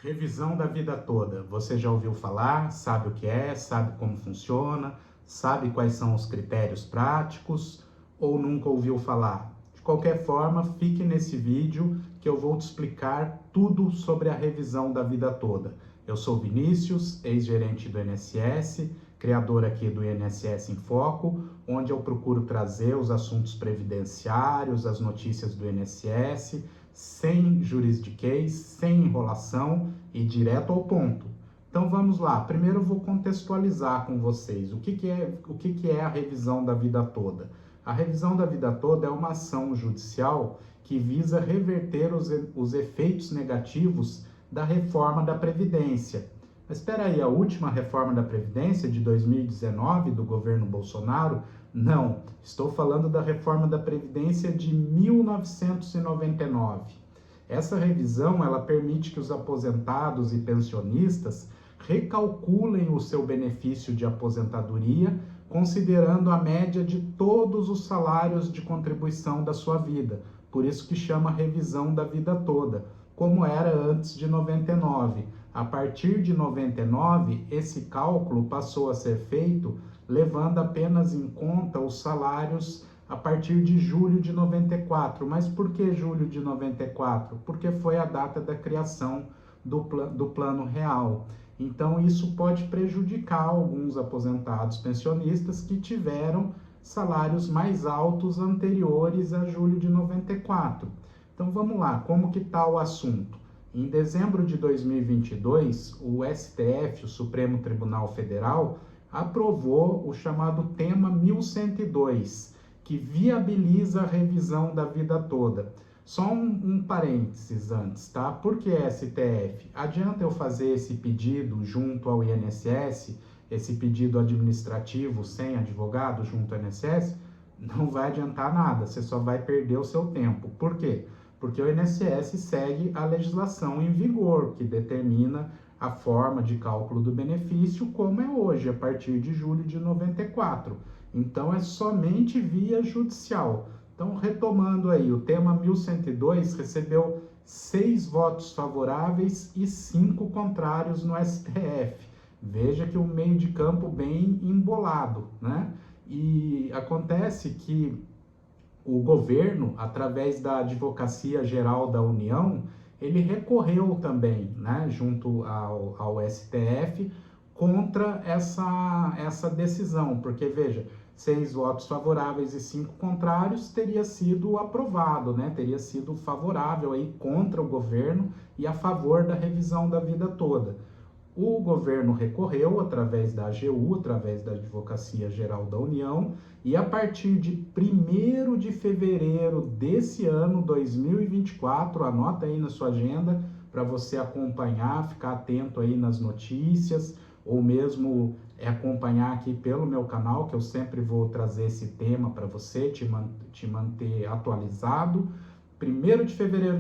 Revisão da vida toda. Você já ouviu falar? Sabe o que é? Sabe como funciona? Sabe quais são os critérios práticos? Ou nunca ouviu falar? De qualquer forma, fique nesse vídeo que eu vou te explicar tudo sobre a revisão da vida toda. Eu sou Vinícius, ex-gerente do INSS, criador aqui do INSS em Foco, onde eu procuro trazer os assuntos previdenciários, as notícias do INSS, sem juridiquês, sem enrolação e direto ao ponto. Então vamos lá, primeiro eu vou contextualizar com vocês o que é a revisão da vida toda. A revisão da vida toda é uma ação judicial que visa reverter os efeitos negativos da reforma da Previdência. Mas espera aí, a última reforma da Previdência de 2019 do governo Bolsonaro? Não, estou falando da reforma da Previdência de 1999. Essa revisão, ela permite que os aposentados e pensionistas recalculem o seu benefício de aposentadoria, considerando a média de todos os salários de contribuição da sua vida. Por isso que chama revisão da vida toda, como era antes de 99. A partir de 99, esse cálculo passou a ser feito levando apenas em conta os salários a partir de julho de 94. Mas por que julho de 94? Porque foi a data da criação do Plano Real. Então, isso pode prejudicar alguns aposentados pensionistas que tiveram salários mais altos anteriores a julho de 94. Então, vamos lá, como que está o assunto? Em dezembro de 2022, o STF, o Supremo Tribunal Federal, aprovou o chamado tema 1102, que viabiliza a revisão da vida toda. Só um parênteses antes, tá? Por que STF? Adianta eu fazer esse pedido junto ao INSS, esse pedido administrativo sem advogado junto ao INSS? Não vai adiantar nada, você só vai perder o seu tempo. Por quê? Porque o INSS segue a legislação em vigor, que determina a forma de cálculo do benefício como é hoje, a partir de julho de 94. Então, é somente via judicial. Então, retomando aí, o tema 1102 recebeu 6 votos favoráveis e 5 contrários no STF. Veja que o meio de campo bem embolado, né? E acontece que o governo, através da Advocacia Geral da União, ele recorreu também, né, junto ao STF, contra essa decisão, porque, veja, 6 votos favoráveis e 5 contrários teria sido aprovado, né, teria sido favorável aí contra o governo e a favor da revisão da vida toda. O governo recorreu através da AGU, através da Advocacia Geral da União, e a partir de 1º de fevereiro desse ano, 2024, anota aí na sua agenda para você acompanhar, ficar atento aí nas notícias, ou mesmo acompanhar aqui pelo meu canal, que eu sempre vou trazer esse tema para você, te manter atualizado. 1º de fevereiro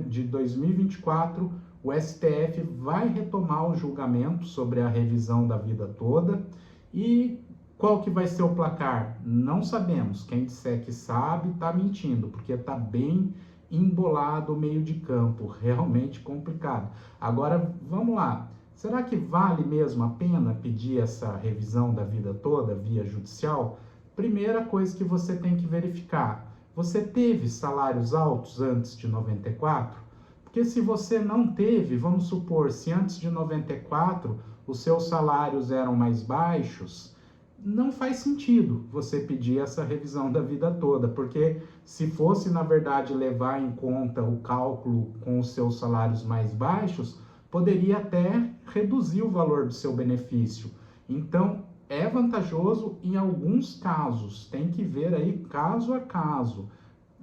de 2024, o STF vai retomar o julgamento sobre a revisão da vida toda. E qual que vai ser o placar? Não sabemos. Quem disser que sabe está mentindo, porque está bem embolado o meio de campo, realmente complicado. Agora, vamos lá. Será que vale mesmo a pena pedir essa revisão da vida toda via judicial? Primeira coisa que você tem que verificar: você teve salários altos antes de 94? Porque se você não teve, vamos supor, se antes de 94 os seus salários eram mais baixos, não faz sentido você pedir essa revisão da vida toda, porque se fosse, na verdade, levar em conta o cálculo com os seus salários mais baixos, poderia até reduzir o valor do seu benefício. Então, é vantajoso em alguns casos, tem que ver aí caso a caso.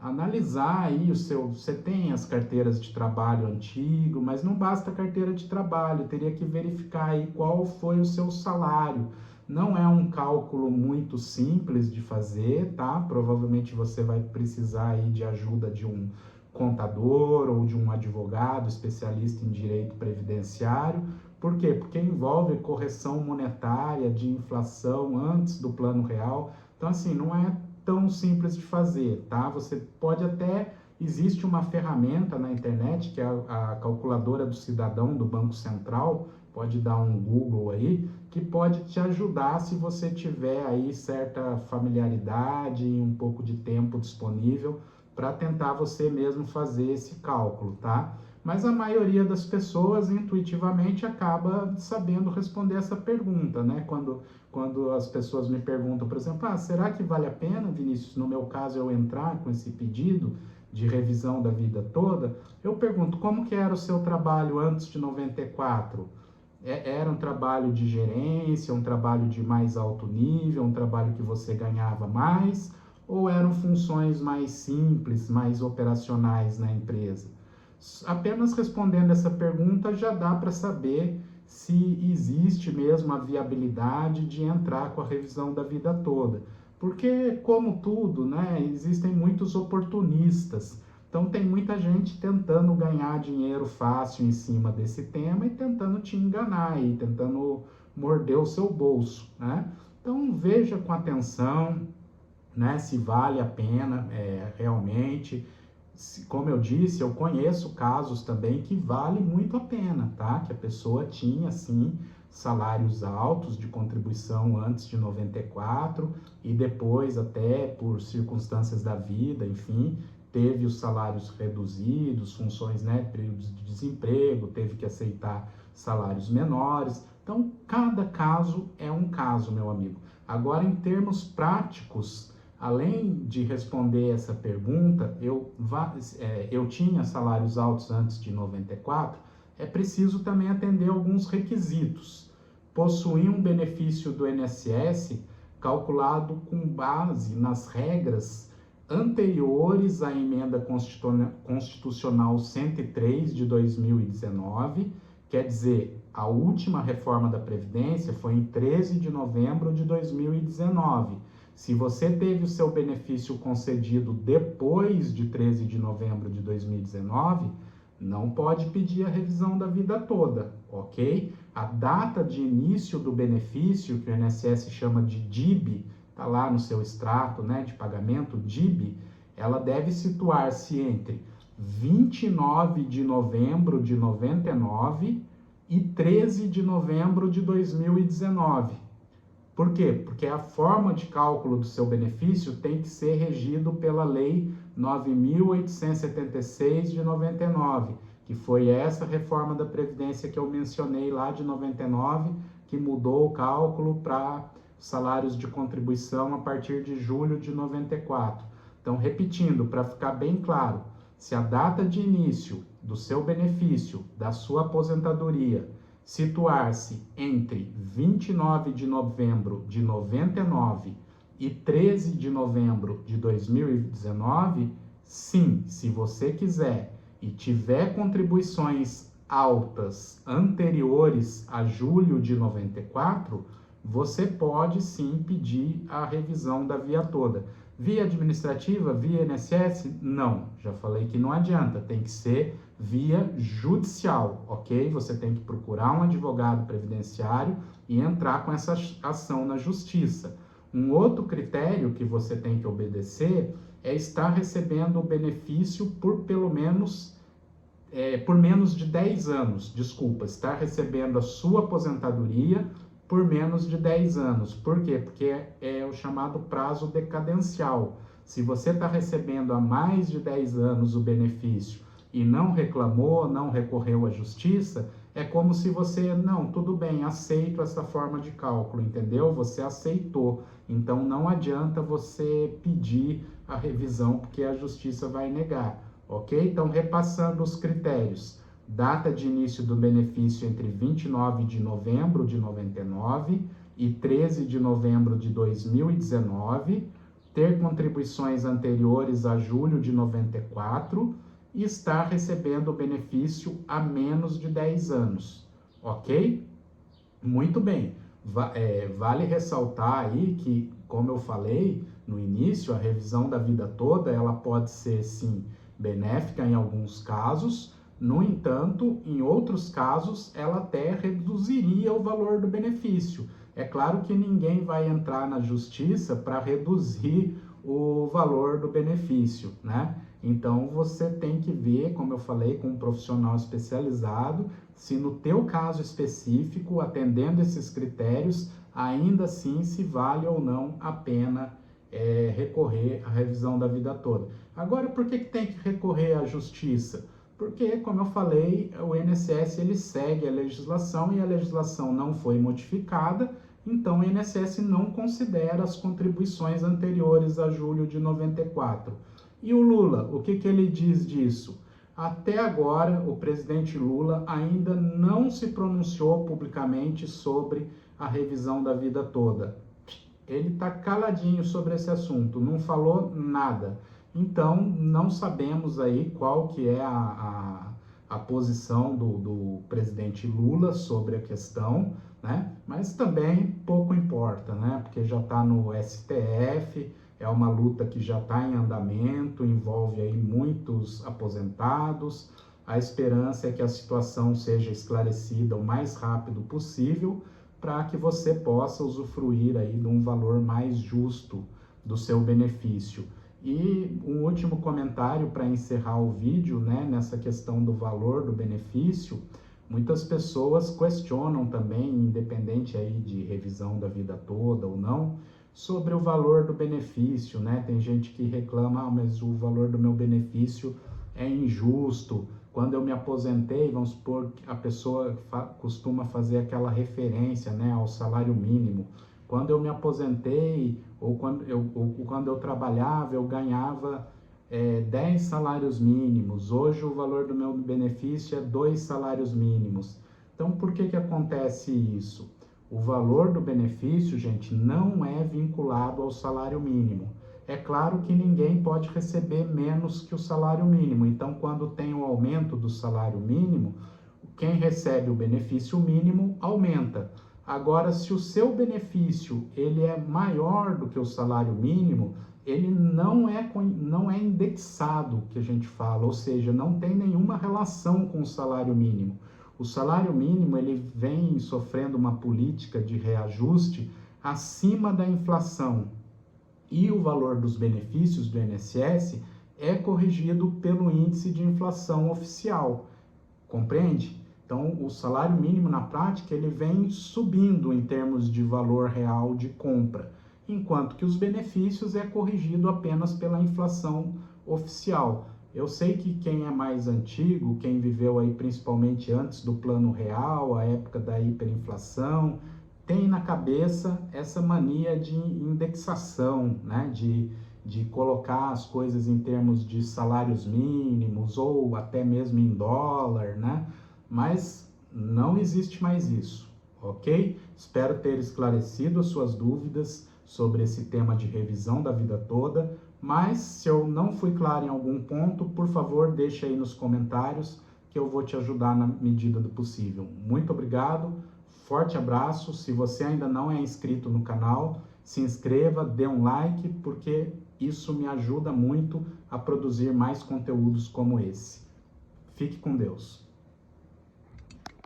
Analisar aí você tem as carteiras de trabalho antigo, mas não basta a carteira de trabalho, teria que verificar aí qual foi o seu salário. Não é um cálculo muito simples de fazer, tá? Provavelmente você vai precisar aí de ajuda de um contador ou de um advogado especialista em direito previdenciário. Por quê? Porque envolve correção monetária de inflação antes do Plano Real. Então, assim, não é tão simples de fazer, tá? Você pode até existe uma ferramenta na internet, que é a calculadora do cidadão do Banco Central, pode dar um Google aí, que pode te ajudar se você tiver aí certa familiaridade e um pouco de tempo disponível para tentar você mesmo fazer esse cálculo, tá? Mas a maioria das pessoas intuitivamente acaba sabendo responder essa pergunta, né? Quando as pessoas me perguntam, por exemplo, será que vale a pena, Vinícius, no meu caso, eu entrar com esse pedido de revisão da vida toda? Eu pergunto, como que era o seu trabalho antes de 94? Era um trabalho de gerência, um trabalho de mais alto nível, um trabalho que você ganhava mais, ou eram funções mais simples, mais operacionais na empresa? Apenas respondendo essa pergunta já dá para saber se existe mesmo a viabilidade de entrar com a revisão da vida toda. Porque, como tudo, né, existem muitos oportunistas. Então, tem muita gente tentando ganhar dinheiro fácil em cima desse tema e tentando te enganar e tentando morder o seu bolso, né? Então, veja com atenção, né, se vale a pena realmente. Como eu disse, eu conheço casos também que vale muito a pena, tá? Que a pessoa tinha, sim, salários altos de contribuição antes de 94 e depois, até por circunstâncias da vida, enfim, teve os salários reduzidos, funções, né, períodos de desemprego, teve que aceitar salários menores. Então, cada caso é um caso, meu amigo. Agora, em termos práticos, além de responder essa pergunta, eu tinha salários altos antes de 94, é preciso também atender alguns requisitos. Possuir um benefício do INSS calculado com base nas regras anteriores à emenda constitucional 103 de 2019, quer dizer, a última reforma da Previdência foi em 13 de novembro de 2019. Se você teve o seu benefício concedido depois de 13 de novembro de 2019, não pode pedir a revisão da vida toda, ok? A data de início do benefício, que o INSS chama de DIB, está lá no seu extrato, né, de pagamento, DIB, ela deve situar-se entre 29 de novembro de 99 e 13 de novembro de 2019. Por quê? Porque a forma de cálculo do seu benefício tem que ser regido pela Lei 9.876 de 99, que foi essa reforma da Previdência que eu mencionei lá de 99, que mudou o cálculo para salários de contribuição a partir de julho de 94. Então, repetindo, para ficar bem claro, se a data de início do seu benefício, da sua aposentadoria, situar-se entre 29 de novembro de 99 e 13 de novembro de 2019, sim, se você quiser e tiver contribuições altas anteriores a julho de 94, você pode sim pedir a revisão da via toda. Via administrativa, via INSS? Não, já falei que não adianta, tem que ser via judicial, ok? Você tem que procurar um advogado previdenciário e entrar com essa ação na justiça. Um outro critério que você tem que obedecer é estar recebendo o benefício por pelo menos por menos de 10 anos, estar recebendo a sua aposentadoria por menos de 10 anos. Por quê? Porque é o chamado prazo decadencial. Se você está recebendo há mais de 10 anos o benefício e não reclamou, não recorreu à justiça, é como se você, não, tudo bem, aceito essa forma de cálculo, entendeu? Você aceitou. Então, não adianta você pedir a revisão, porque a justiça vai negar, ok? Então, repassando os critérios. Data de início do benefício entre 29 de novembro de 99 e 13 de novembro de 2019, ter contribuições anteriores a julho de 94 e estar recebendo o benefício há menos de 10 anos, ok? Muito bem. Vale ressaltar aí que, como eu falei no início, a revisão da vida toda, ela pode ser, sim, benéfica em alguns casos. No entanto, em outros casos, ela até reduziria o valor do benefício. É claro que ninguém vai entrar na justiça para reduzir o valor do benefício, né? Então você tem que ver, como eu falei, com um profissional especializado, se no teu caso específico, atendendo esses critérios, ainda assim se vale ou não a pena recorrer à revisão da vida toda. Agora, por que tem que recorrer à justiça? Porque, como eu falei, o INSS ele segue a legislação e a legislação não foi modificada, então o INSS não considera as contribuições anteriores a julho de 94. E o Lula, o que ele diz disso? Até agora, o presidente Lula ainda não se pronunciou publicamente sobre a revisão da vida toda. Ele está caladinho sobre esse assunto, não falou nada. Então, não sabemos aí qual que é a posição do presidente Lula sobre a questão, né? Mas também pouco importa, né? Porque já está no STF, é uma luta que já está em andamento, envolve aí muitos aposentados. A esperança é que a situação seja esclarecida o mais rápido possível, para que você possa usufruir aí de um valor mais justo do seu benefício. E um último comentário para encerrar o vídeo, né, nessa questão do valor do benefício, muitas pessoas questionam também, independente aí de revisão da vida toda ou não, sobre o valor do benefício, né? Tem gente que reclama, mas o valor do meu benefício é injusto. Quando eu me aposentei, vamos supor que a pessoa costuma fazer aquela referência, né, ao salário mínimo. Quando eu me aposentei, ou quando eu trabalhava, eu ganhava 10 salários mínimos. Hoje o valor do meu benefício é 2 salários mínimos. Então, por que acontece isso? O valor do benefício, gente, não é vinculado ao salário mínimo. É claro que ninguém pode receber menos que o salário mínimo. Então, quando tem o aumento do salário mínimo, quem recebe o benefício mínimo aumenta. Agora, se o seu benefício ele é maior do que o salário mínimo, ele não é indexado, que a gente fala, ou seja, não tem nenhuma relação com o salário mínimo. O salário mínimo ele vem sofrendo uma política de reajuste acima da inflação, e o valor dos benefícios do INSS é corrigido pelo índice de inflação oficial, compreende? Então, o salário mínimo, na prática, ele vem subindo em termos de valor real de compra, enquanto que os benefícios é corrigido apenas pela inflação oficial. Eu sei que quem é mais antigo, quem viveu aí principalmente antes do Plano Real, a época da hiperinflação, tem na cabeça essa mania de indexação, né? de colocar as coisas em termos de salários mínimos ou até mesmo em dólar, né? Mas não existe mais isso, ok? Espero ter esclarecido as suas dúvidas sobre esse tema de revisão da vida toda, mas se eu não fui claro em algum ponto, por favor, deixe aí nos comentários que eu vou te ajudar na medida do possível. Muito obrigado. Forte abraço. Se você ainda não é inscrito no canal, se inscreva, dê um like, porque isso me ajuda muito a produzir mais conteúdos como esse. Fique com Deus.